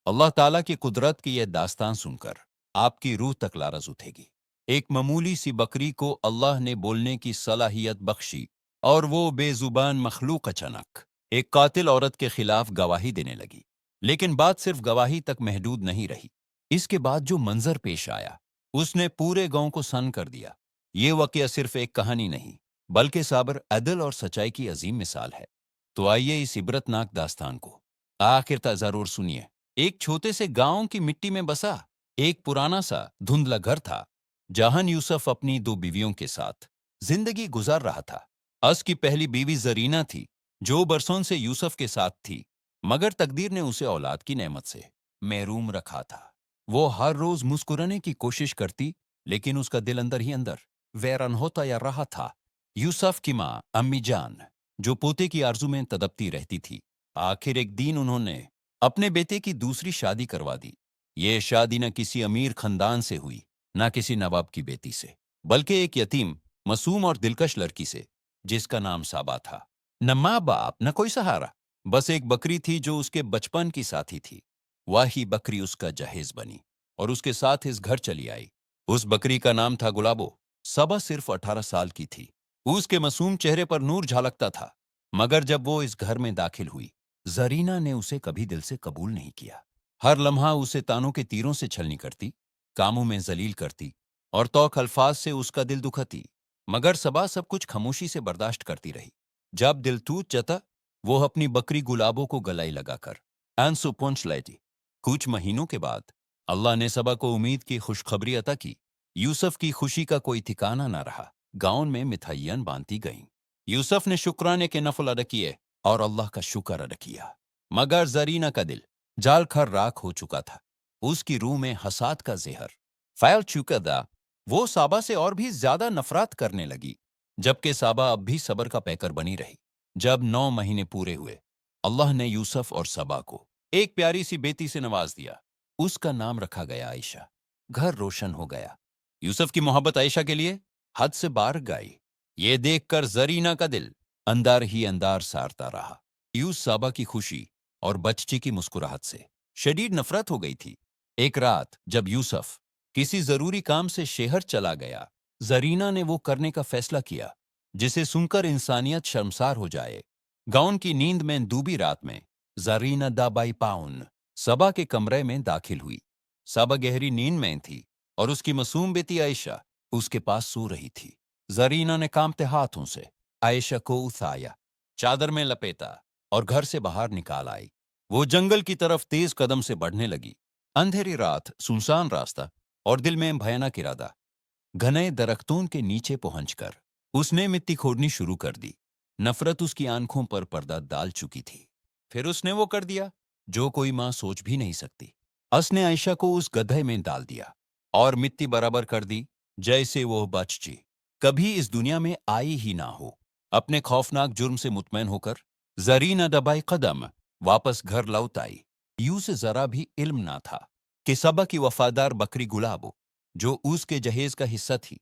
اللہ تعالیٰ کی قدرت کی یہ داستان سن کر آپ کی روح تک لرز اٹھے گی۔ ایک معمولی سی بکری کو اللہ نے بولنے کی صلاحیت بخشی اور وہ بے زبان مخلوق اچانک ایک قاتل عورت کے خلاف گواہی دینے لگی۔ لیکن بات صرف گواہی تک محدود نہیں رہی۔ اس کے بعد جو منظر پیش آیا اس نے پورے گاؤں کو سن کر دیا۔ یہ واقعہ صرف ایک کہانی نہیں بلکہ صبر، عدل اور سچائی کی عظیم مثال ہے۔ تو آئیے اس عبرتناک داستان کو آخر تک ضرور سنیے۔ ایک چھوٹے سے گاؤں کی مٹی میں بسا ایک پرانا سا دھندلا گھر تھا جہاں یوسف اپنی دو بیویوں کے ساتھ زندگی گزار رہا تھا۔ اس کی پہلی بیوی زرینہ تھی جو برسوں سے یوسف کے ساتھ تھی، مگر تقدیر نے اسے اولاد کی نعمت سے محروم رکھا تھا۔ وہ ہر روز مسکرانے کی کوشش کرتی لیکن اس کا دل اندر ہی اندر ویران ہوتا یا رہا تھا۔ یوسف کی ماں امی جان جو پوتے کی آرزو میں تڑپتی رہتی تھی، آخر ایک دن انہوں نے اپنے بیٹے کی دوسری شادی کروا دی۔ یہ شادی نہ کسی امیر خاندان سے ہوئی، نہ کسی نواب کی بیٹی سے، بلکہ ایک یتیم، معصوم اور دلکش لڑکی سے جس کا نام صابا تھا۔ نہ ماں باپ، نہ کوئی سہارا، بس ایک بکری تھی جو اس کے بچپن کی ساتھی تھی۔ وہی بکری اس کا جہیز بنی اور اس کے ساتھ اس گھر چلی آئی۔ اس بکری کا نام تھا گلابو۔ صبا صرف 18 سال کی تھی۔ اس کے معصوم چہرے پر نور جھلکتا تھا، مگر جب وہ اس گھر میں داخل ہوئی، زرینہ نے اسے کبھی دل سے قبول نہیں کیا۔ ہر لمحہ اسے تانوں کے تیروں سے چھلنی کرتی، کاموں میں ذلیل کرتی اور توق الفاظ سے اس کا دل دکھاتی، مگر صبا سب کچھ خاموشی سے برداشت کرتی رہی۔ جب دل ٹوٹ جاتا، وہ اپنی بکری گلابو کو گلائی لگا کر آنسو پونچھ لیتی۔ کچھ مہینوں کے بعد اللہ نے صبا کو امید کی خوشخبری عطا کی۔ یوسف کی خوشی کا کوئی ٹھکانہ نہ رہا۔ گاؤں میں مٹھائیاں بانٹی گئیں۔ یوسف نے شکرانے کے نفل ادا کیے اور اللہ کا شکر ادا کیا، مگر زرینہ کا دل جال کر راکھ ہو چکا تھا۔ اس کی روح میں حساد کا زہر پھیل چکا تھا۔ وہ صابا سے اور بھی زیادہ نفرت کرنے لگی، جبکہ صابا اب بھی صبر کا پیکر بنی رہی۔ جب 9 مہینے پورے ہوئے، اللہ نے یوسف اور صبا کو ایک پیاری سی بیٹی سے نواز دیا۔ اس کا نام رکھا گیا عائشہ۔ گھر روشن ہو گیا۔ یوسف کی محبت عائشہ کے لیے حد سے باہر گئی۔ یہ دیکھ کر زرینہ کا دل اندر ہی اندر سارتا رہا۔ صابا کی خوشی اور بچی کی مسکراہٹ سے شدید نفرت ہو گئی تھی۔ ایک رات جب یوسف کسی ضروری کام سے شہر چلا گیا، زرینہ نے وہ کرنے کا فیصلہ کیا جسے سن کر انسانیت شرمسار ہو جائے۔ گاؤن کی نیند میں ڈوبی رات میں زرینہ دابائی پاؤن صبا کے کمرے میں داخل ہوئی۔ صبا گہری نیند میں تھی اور اس کی معصوم بیٹی عائشہ اس کے پاس سو رہی تھی۔ زرینہ نے کانپتے ہاتھوں سے عائشہ کو اٹھایا، چادر میں لپیٹا اور گھر سے باہر نکال آئی۔ وہ جنگل کی طرف تیز قدم سے بڑھنے لگی۔ اندھیری رات، سنسان راستہ اور دل میں بھیانک ارادہ۔ گھنے درختوں کے نیچے پہنچ کر اس نے مٹی کھودنی شروع کر دی۔ نفرت اس کی آنکھوں پر پردہ ڈال چکی تھی۔ پھر اس نے وہ کر دیا جو کوئی ماں سوچ بھی نہیں سکتی۔ اس نے عائشہ کو اس گدھے میں ڈال دیا اور مٹی برابر کر دی جیسے وہ بچی کبھی اس دنیا میں آئی ہی نہ ہو۔ اپنے خوفناک جرم سے مطمئن ہو کر زرینہ دبائی قدم واپس گھر لوٹ آئی۔ یوں سے ذرا بھی علم نہ تھا کہ صبا کی وفادار بکری گلابو، جو اس کے جہیز کا حصہ تھی،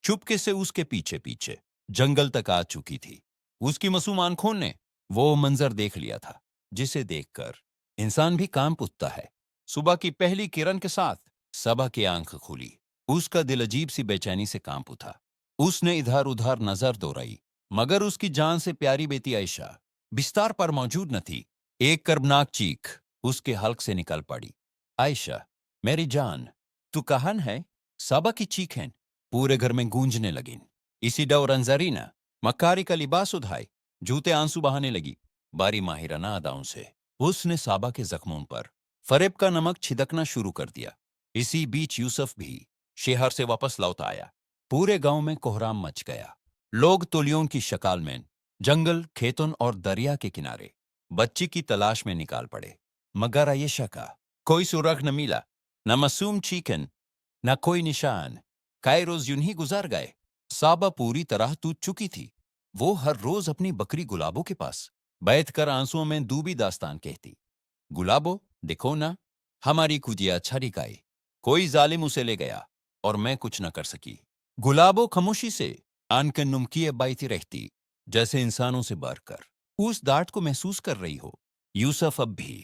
چپکے سے اس کے پیچھے پیچھے جنگل تک آ چکی تھی۔ اس کی معصوم آنکھوں نے وہ منظر دیکھ لیا تھا جسے دیکھ کر انسان بھی کانپ اٹھتا ہے۔ صبح کی پہلی کرن کے ساتھ صبا کی آنکھ کھلی۔ اس کا دل عجیب سی بے چینی سے کانپ اٹھا۔ اس نے ادھر ادھر نظر دوڑائی، مگر اس کی جان سے پیاری بیٹی عائشہ بستر پر موجود نہ تھی۔ ایک کربناک چیخ اس کے حلق سے نکل پڑی، عائشہ میری جان، تو کہاں ہے؟ صبا کی چیخیں پورے گھر میں گونجنے لگیں۔ اسی دوران زرینہ مکاری کا لباس اٹھائے جوتے آنسو بہانے لگی۔ باری ماہرانہ اداؤں سے اس نے صبا کے زخموں پر فریب کا نمک چھڑکنا شروع کر دیا۔ اسی بیچ یوسف بھی شہر سے واپس لوٹ آیا۔ پورے گاؤں میں کوہرام مچ گیا۔ لوگ تولیوں کی شکال میں جنگل، کھیتوں اور دریا کے کنارے بچی کی تلاش میں نکال پڑے، مگر عائشہ کا کوئی سراغ نہ ملا، نہ معصوم چیخن، نہ کوئی نشان۔ کئی روز یوں ہی گزر گئے۔ صابا پوری طرح ٹوٹ چکی تھی۔ وہ ہر روز اپنی بکری گلابو کے پاس بیٹھ کر آنسوؤں میں ڈوبی داستان کہتی، گلابو دیکھو نا، ہماری کودیا چھری گئی، کوئی ظالم اسے لے گیا اور میں کچھ نہ کر سکی۔ گلابو خاموشی سے آن کے نمکیے بائتی رہتی، جیسے انسانوں سے بڑھ کر اس ڈانٹ کو محسوس کر رہی ہو۔ یوسف اب بھی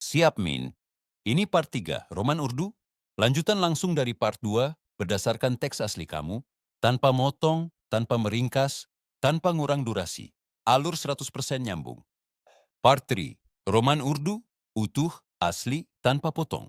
Siap Min, ini part 3 Roman Urdu, lanjutan langsung dari part 2 berdasarkan teks asli kamu, tanpa motong, tanpa meringkas, tanpa ngurang durasi. Alur 100% nyambung. Part 3 Roman Urdu, utuh, asli, tanpa potong.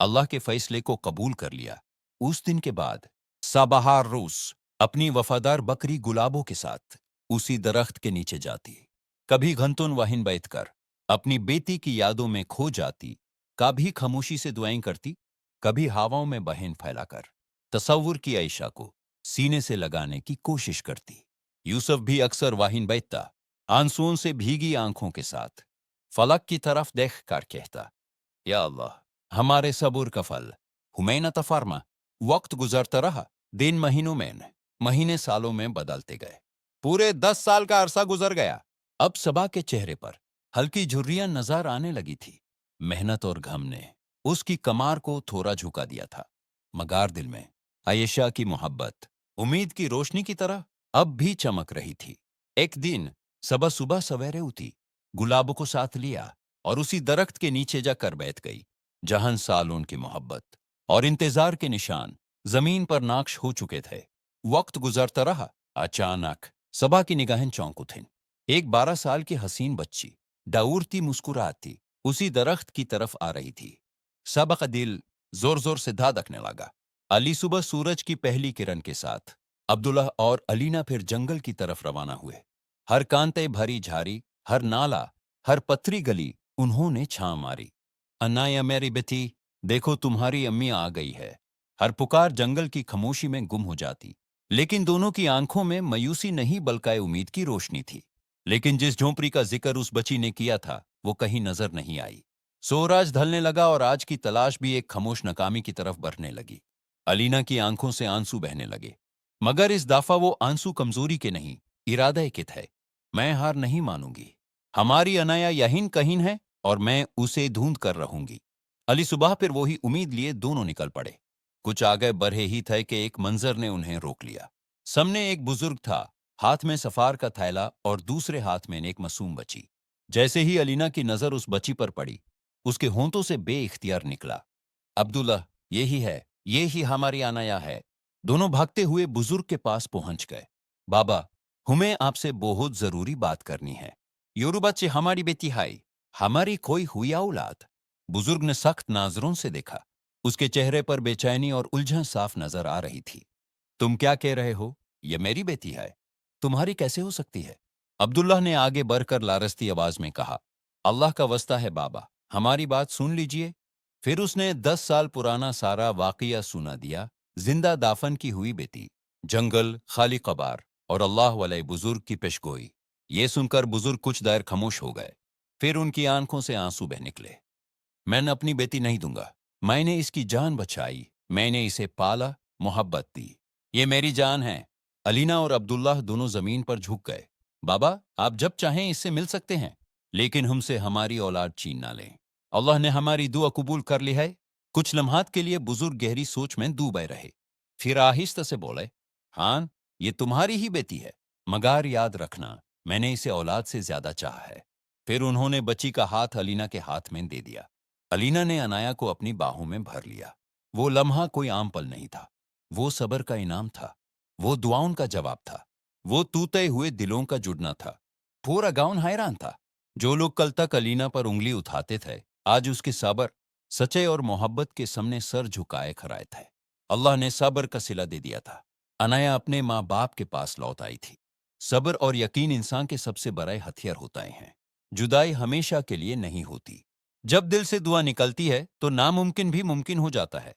اللہ کے فیصلے کو قبول کر لیا۔ اس دن کے بعد سابہار روس اپنی وفادار بکری گلابوں کے ساتھ اسی درخت کے نیچے جاتی، کبھی گھنٹوں وہیں بیٹھ کر اپنی بیٹی کی یادوں میں کھو جاتی، کبھی خاموشی سے دعائیں کرتی، کبھی ہواؤں میں بہن پھیلا کر تصور کی عائشہ کو سینے سے لگانے کی کوشش کرتی۔ یوسف بھی اکثر وہیں بیٹھتا، آنسوؤں سے بھیگی آنکھوں کے ساتھ، فلک کی طرف دیکھ کر کہتا، یا اللہ، ہمارے صبر کا پھل ہمیں عطا فرما۔ وقت گزرتا رہا، دن مہینوں میں، مہینے سالوں میں بدلتے گئے۔ پورے 10 سال کا عرصہ گزر گیا۔ اب صبا کے چہرے پر ہلکی جھریاں نظر آنے لگی تھی۔ محنت اور غم نے اس کی کمار کو تھوڑا جھکا دیا تھا، مگر دل میں عائشہ کی محبت امید کی روشنی کی طرح اب بھی چمک رہی تھی۔ ایک دن صبح صبح سویرے اٹھی، گلابوں کو ساتھ لیا اور اسی درخت کے نیچے جا کر بیٹھ گئی، جہاں سالوں کی محبت اور انتظار کے نشان زمین پر نقش ہو چکے تھے۔ وقت گزرتا رہا، اچانک صبا کی نگاہیں چونک اٹھیں۔ ایک 12 سال کی حسین بچی ڈاورتی مسکراتی اسی درخت کی طرف آ رہی تھی۔ صبا کا دل زور زور سے دھڑکنے لگا۔ علی صبح سورج کی پہلی کرن کے ساتھ عبداللہ اور علینا پھر جنگل کی طرف روانہ ہوئے۔ ہر کانٹے بھری جھاڑی، ہر نالا، ہر پتھری گلی انہوں نے چھان ماری۔ انایا میری بیٹی، دیکھو تمہاری امی آ گئی ہے۔ ہر پکار جنگل کی خاموشی میں گم ہو جاتی، لیکن دونوں کی آنکھوں میں مایوسی نہیں بلکہ امید کی روشنی تھی۔ لیکن جس جھونپڑی کا ذکر اس بچی نے کیا تھا وہ کہیں نظر نہیں آئی۔ سورج ڈھلنے لگا اور آج کی تلاش بھی ایک خاموش ناکامی کی طرف بڑھنے لگی۔ علینا کی آنکھوں سے آنسو بہنے لگے، مگر اس دفعہ وہ آنسو کمزوری کے نہیں، ارادہ کے تھے۔ میں ہار نہیں مانوں گی، ہماری انایا یہیں کہیں ہے اور میں اسے ڈھونڈ کر رہوں گی۔ علی صبح پھر وہی امید لیے دونوں نکل پڑے۔ کچھ آگے بڑھے ہی تھے کہ ایک منظر نے انہیں روک لیا۔ سامنے ایک بزرگ تھا، ہاتھ میں سفار کا تھیلا اور دوسرے ہاتھ میں ایک معصوم بچی۔ جیسے ہی علینا کی نظر اس بچی پر پڑی، اس کے ہونٹوں سے بے اختیار نکلا، عبداللہ، یہی ہے، یہی ہماری انایا ہے۔ دونوں بھاگتے ہوئے بزرگ کے پاس پہنچ گئے۔ بابا، ہمیں آپ سے بہت ضروری بات کرنی ہے۔ یورو بچے ہماری بیٹی ہے، ہماری کوئی ہوئی اولاد۔ بزرگ نے سخت نظروں سے دیکھا، اس کے چہرے پر بے چینی اور الجھن صاف نظر آ رہی تھی۔ تم کیا کہہ رہے ہو؟ یہ میری بیٹی ہے، تمہاری کیسے ہو سکتی ہے؟ عبداللہ نے آگے بڑھ کر لارستی آواز میں کہا، اللہ کا واسطہ ہے بابا، ہماری بات سن لیجئے۔ پھر اس نے 10 سال پرانا سارا واقعہ سنا دیا، زندہ دافن کی ہوئی بیٹی، جنگل، خالی قبر اور اللہ والے بزرگ کی پیشگوئی۔ یہ سن کر بزرگ کچھ دیر خاموش ہو گئے، پھر ان کی آنکھوں سے آنسو بہ نکلے۔ میں نے اپنی بیٹی نہیں دوں گا، میں نے اس کی جان بچائی، میں نے اسے پالا، محبت دی، یہ میری جان ہے۔ علینا اور عبداللہ دونوں زمین پر جھک گئے۔ بابا، آپ جب چاہیں اس سے مل سکتے ہیں، لیکن ہم سے ہماری اولاد چھین نہ لیں۔ اللہ نے ہماری دعا قبول کر لی ہے۔ کچھ لمحات کے لیے بزرگ گہری سوچ میں ڈوبے رہے، پھر آہستہ سے بولے، ہاں، یہ تمہاری ہی بیٹی ہے، مگر یاد رکھنا، میں نے اسے اولاد سے زیادہ چاہا ہے۔ پھر انہوں نے بچی کا ہاتھ علینا کے ہاتھ میں دے دیا۔ علینا نے انایا کو اپنی باہوں میں بھر لیا۔ وہ لمحہ کوئی عام پل نہیں تھا، وہ صبر کا انعام تھا، وہ دعاؤں کا جواب تھا، وہ ٹوٹے ہوئے دلوں کا جڑنا تھا۔ پورا گاؤں حیران تھا۔ جو لوگ کل تک علینا پر انگلی اٹھاتے تھے، آج اس کے صبر، سچے اور محبت کے سامنے سر جھکائے کھڑے تھے۔ اللہ نے صبر کا صلہ دے دیا تھا۔ انایا اپنے ماں باپ کے پاس لوٹ آئی تھی۔ صبر اور یقین انسان کے سب سے بڑے ہتھیار ہوتے ہیں۔ جدائی ہمیشہ کے لیے نہیں ہوتی۔ جب دل سے دعا نکلتی ہے تو ناممکن بھی ممکن ہو جاتا ہے۔